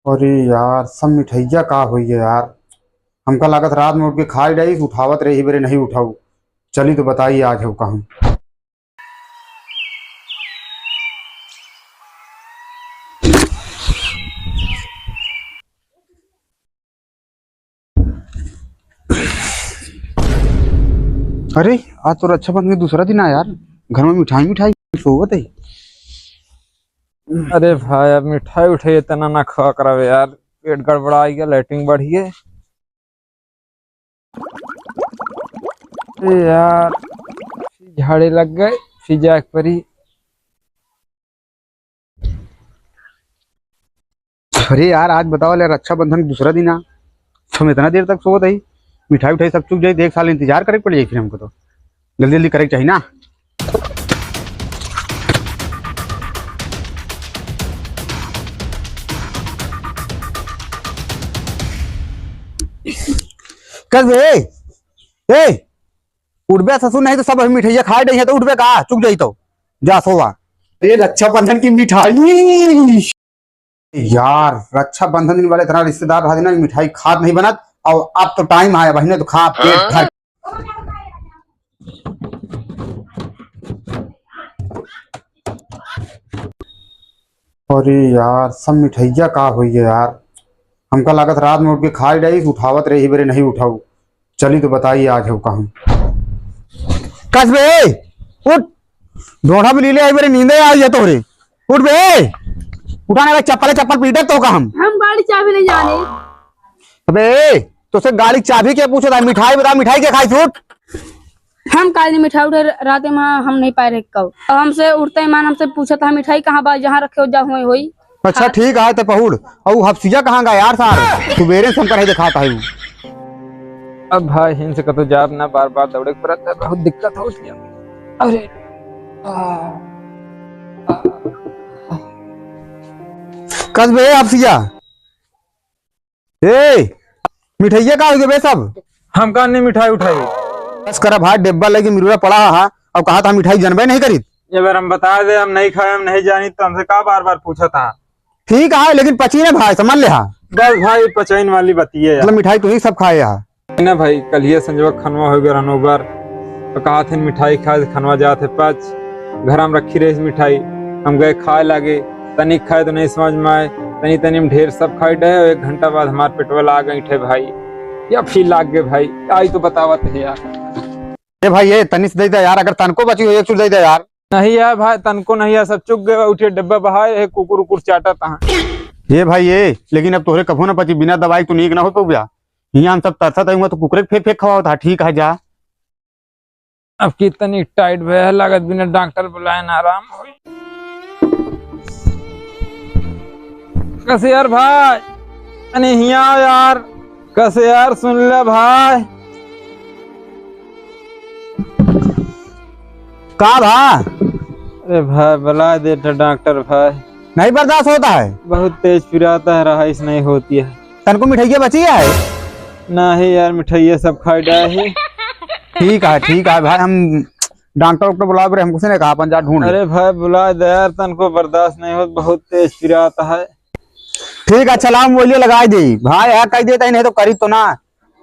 अरे यार, सब मिठैया का हुई है यार। हमका लागत रात में उठ के खाई डाई उठावत रही बेरे नहीं उठाऊ। चली तो बताइए आज हो कहूँ। अरे आज तो रक्षाबंधन का दूसरा दिन है यार। घर में मिठाई मिठाई सोवत है। अरे भाई अब मिठाई उठाई इतना ना खा करावे यार। पेट गड़बड़ा गया, लाइटिंग बढ़ी है। अरे यार झाड़े लग गए, फिजा एक परी। अरे यार आज बताओ ले, रक्षाबंधन का दूसरा दिन है। हम इतना देर तक सोवत है। मिठाई उठाई सब चुक जाए, एक साल इंतजार करे पड़ जाए फिर हमको तो। जल्दी जल्दी करे चाहिए ना। कल ए उठबे ससुर, नहीं तो सब मिठाइया खाए नहीं है तो उठबे का चुक जाई तो जा सोवा। ये रक्षाबंधन की मिठाई यार, रक्षाबंधन दिन वाले इतना रिश्तेदार रहा ना, मिठाई खाद नहीं बनत। और अब तो टाइम आया बहने तो खा पेट भर। अरे यार, सब मिठाइया का हुई है यार। हमका लागत रात में उठ के खाई डाई उठावत रही बेरे नहीं उठाऊ। चली तो बताइए आज हो कहूँ। कसबे उठ, ढोढ़ा भी लीले आई मेरे नींदे आई है तोरे। उठ बे, उठाने का चप्पल चप्पल पीटे तो का हम गाड़ी चाबी नहीं जाने। अबे तो से गाड़ी चाबी क्या पूछा था? मिठाई बता, मिठाई क्या खाई छूट? हम काली मिठाई उठे रात में हम नहीं पाए रहे कब। और हमसे उठते ही मान हमसे पूछा था मिठाई कहाँ बा, जहाँ रखे हो जा हुई। अच्छा ठीक है तो पहुड़। और हफ्सिया कहाँ गया यार सार? सुबेरे से हमका नहीं दिखाता है। अब भाई हिंद से कतो जाब ना, बार बार दौड़े पड़ता है, बहुत दिक्कत हो गया। अरे कसबे हफ्सिया मिठाइया का हो गए बे सब? हम कहा नहीं मिठाई उठाई। बस करा भाई, डिब्बा लेके मिरुआ पड़ा हा और कहा था मिठाई जनबे नहीं करी। ये बार हम बता दे हम नहीं खाए, हम नहीं जानी तो हमसे कहा बार बार पूछा था। ठीक है लेकिन पची ना भाई, समझ ले हा। बस भाई पचैन वाली बतिए मतलब मिठाई तो ही सब खाए हा ना भाई। कल ही संजवा खनवा हो गया रनोबर तो कहा थे मिठाई खाए, खनवा जाते पच घर हम रखी रही मिठाई। हम गए खाए लागे, तनिक खाए तो नहीं समझ में आए, तनी तनी में ढेर सब खाए डे। 1 घंटा बाद हमारे पेटवा आ गई थे भाई, या फिर लाग गए भाई। आई तो बतावत है यार। ए भाई ये तनिस दे दे यार, अगर तनको बची हो एक चुट दे दे यार। नहीं यार भाई तनको नहीं है, सब चुक गए। उठे डब्बा बहाए कुकुर उकुर चाटा था। ये भाई ये, लेकिन अब तोहरे कभो ना पची, बिना दवाई तो नीक ना हो तो गया। यहाँ हम सब तरसत आऊंगा तो कुकरे फेंक फेंक खवाओ था। ठीक है जा। अब कितनी टाइट भय लागत, बिना डॉक्टर बुलाए ना आराम हो। कैसे यार भाई? अरे यहाँ यार कैसे यार, सुन ले भाई। का भा? अरे भाई बुला दे डॉक्टर भाई। नहीं बर्दाश्त होता है? बहुत तेज पिराता है, रहाइश नहीं होती है। तनको मिठाइया बची है? नहीं यार मिठाइया सब खाई डाए है। ठीक है भाई, हम डॉक्टर डॉक्टर बुला रहे, हमको ने कहा पंजा ढूंढ। अरे भाई बुला दे यार, तनको बर्दाश्त नहीं हो, बहुत तेज पिराता है। ठीक है चला, हम बोलिए लगाई दे भाई। है कह देता ही नहीं तो करी तो ना।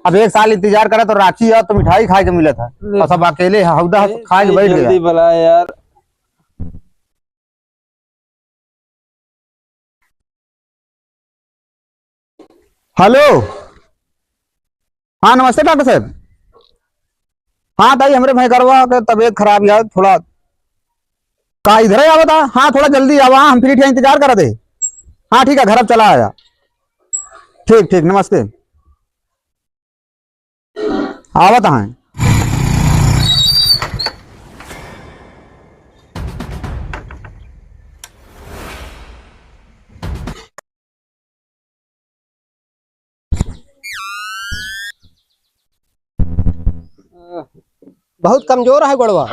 अब 1 साल इंतजार करा तो राखी है तो मिठाई खाए के मिला था, और सब अकेले हौदा खा के बैठ जल्दी गया। बुला यार। हेलो, हाँ नमस्ते डॉक्टर साहब। हाँ ताई हमरे भाई करवा के तबीयत खराब है थोड़ा। का इधर ही आवा था? हाँ थोड़ा जल्दी आवा, हम फ्री थे इंतजार करा थे। हाँ ठीक है, घर अब चला आया। ठीक ठीक नमस्ते। आवत है। बहुत कमजोर है गोड़वा।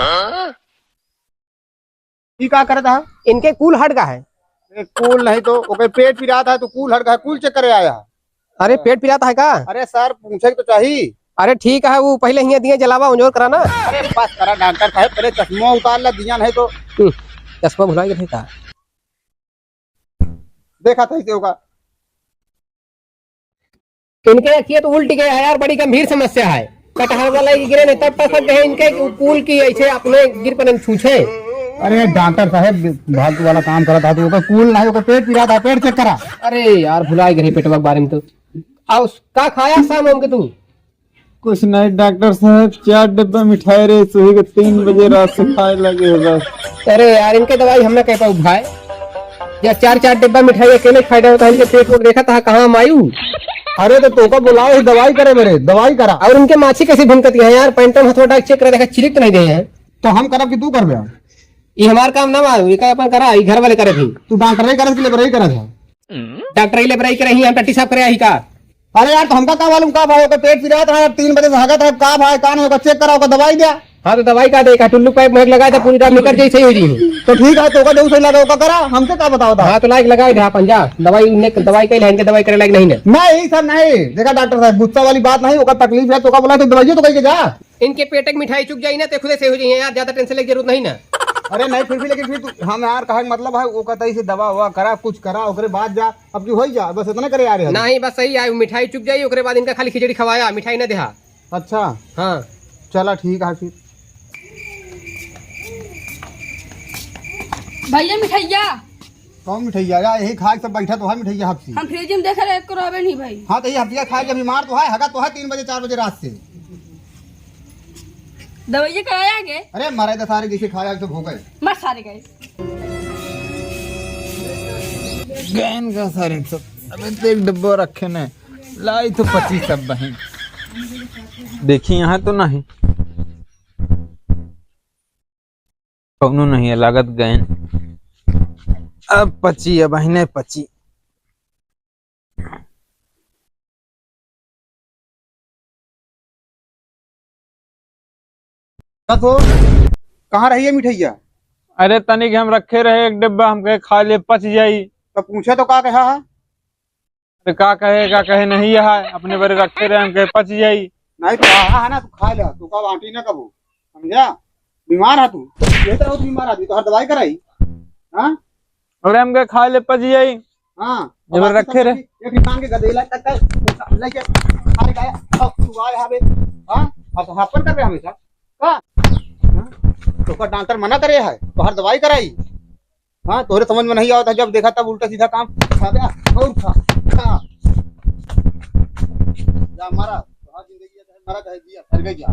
ये क्या करता है? इनके कूल हट का है। कूल नहीं तो ओके पेट पिराता है तो कूल हट गया, कूल चेक करे आया। अरे पेट पिराता है का? अरे सर पूछे तो चाहिए। अरे ठीक है, वो पहले ही दिए जलावा उंजोर कराना। अरे बस करा डॉक्टर साहब, पहले चश्मा उतार ला, दिया नहीं तो चश्मा भुला गया था। देखा था इसे होगा। इनके रखिए तो उल्टी गए है यार, बड़ी गंभीर समस्या है। कटहल वाला गिरे नहीं तब टसक गए इनके कूल की ऐसे अपने गिर पर छूछे। अरे डॉक्टर साहब फालतू वाला काम करा था, तो ओका कूल ना है, ओका पेट पीड़ा था, पेट चेक करा। अरे यार भुला गए पेटवा के बारे में तो। आओ का खाया शाम हम के तू? कुछ नहीं डॉक्टर साहब, 4 डिब्बा मिठाई रहे सुबह के 3 बजे रात से खाए लगे हो बस। अरे यार इनके दवाई हमने कह पाऊ भाई, या 4 डिब्बा मिठाई अकेले खाए होता है, इनके पेट को देखा था कहाँ मायू। अरे तो तोका बुलाओ दवाई करे मेरे, दवाई करा। और इनके माछी कैसी भनकती है यार, पैंटों में हथौड़ा चेक करे देखा चिलिक तो नहीं गए हैं। तो हम करब कि तू करबे? ये हमार काम ना मारू, ये का अपन करा, ये घर वाले करे थे। तू डॉक्टर करे कि लेबरई करे था? डॉक्टर लेबराई करे ही, हम टट्टी साफ करे ही का। अरे यार तो हमका का मालूम का भाई, ओका पेट पीड़ा था, 3 बजे से हगत है, का भाई कान होगा चेक करा, ओका दवाई दिया। हाँ तो दवाई का देखा, टुल्लू पाइप महक लगाया था, पूरी रात निकल जाई सही हो जी। तो ठीक है, तो ओका जो सही लगा ओका करा, हमसे का बताओ था। हाँ तो लाइक लगाए ढा पंजा दवाई ने दवाई कई लाइन के दवाई करे लायक नहीं ने। नहीं सर नहीं, देखा डॉक्टर साहब गुस्सा वाली बात नहीं, ओका तकलीफ है तो ओका बोला तो दवाई तो कहीं के जा। इनके पेट की मिठाई चुक जाई ना तो खुदे से हो जाई यार, ज्यादा टेंशन लेने की जरूरत नहीं ना। अरे नहीं फिर भी, लेकिन फिर तू हम यार कहा मतलब है ओका तई से दवा हुआ करा, कुछ करा, ओकरे बाद जा, अब की होई जा, बस इतना करे यार। नहीं बस सही है, मिठाई चुक जाई ओकरे बाद इनका खाली खिचड़ी खवाया, मिठाई ना देहा। अच्छा हाँ चला ठीक है फिर। भैया मिठाइया कौन मिठाइया यार, यही खा के सब बैठा तो है मिठाइया हफ्सी। हम फ्रिज में देख रहे एक करो नहीं भाई। हाँ तो ये हफ्तिया खा के बीमार तो है, हगा तो है 3 बजे 4 बजे रात से। दवाइया कराया गे अरे मारे तो सारे जैसे खाया तो हो गए। मत सारे गए गैन का सारे सब अबे तो 1 डब्बा रखे ने लाई तो 25 सब बहन देखी यहाँ तो नहीं कौनो नहीं है लागत गैन। अब 25 है बहने 25। तो कहाँ रही है मिठाइया? अरे तनिक हम रखे रहे 1 डिब्बा, हम कहे खा ले पच जाई। तो पूछे तो का कहा है? अरे का कहे नहीं है, अपने बारे रखे रहे हम कहे पच जाई। नहीं तो कहा है ना, तू खा ले, तू का आंटी ना कबू, समझा? बीमार है तू, ये तो बहुत बीमार आदमी, तो हर दवाई कराई। हाँ अरे हम कहे खा ले पच जाई। हाँ जब रखे रहे एक इंसान के गदेला तक लेके खाने का अब तू आए हवे। हाँ अब हापन कर रहे हमेशा का तो का डॉक्टर मना करे है तो हर दवाई कराई। हाँ तोरे समझ में नहीं आता, जब देखा तब उल्टा सीधा काम खा गया और खा जा मारा तो जिंदगी है, मारा कहे दिया हर गया।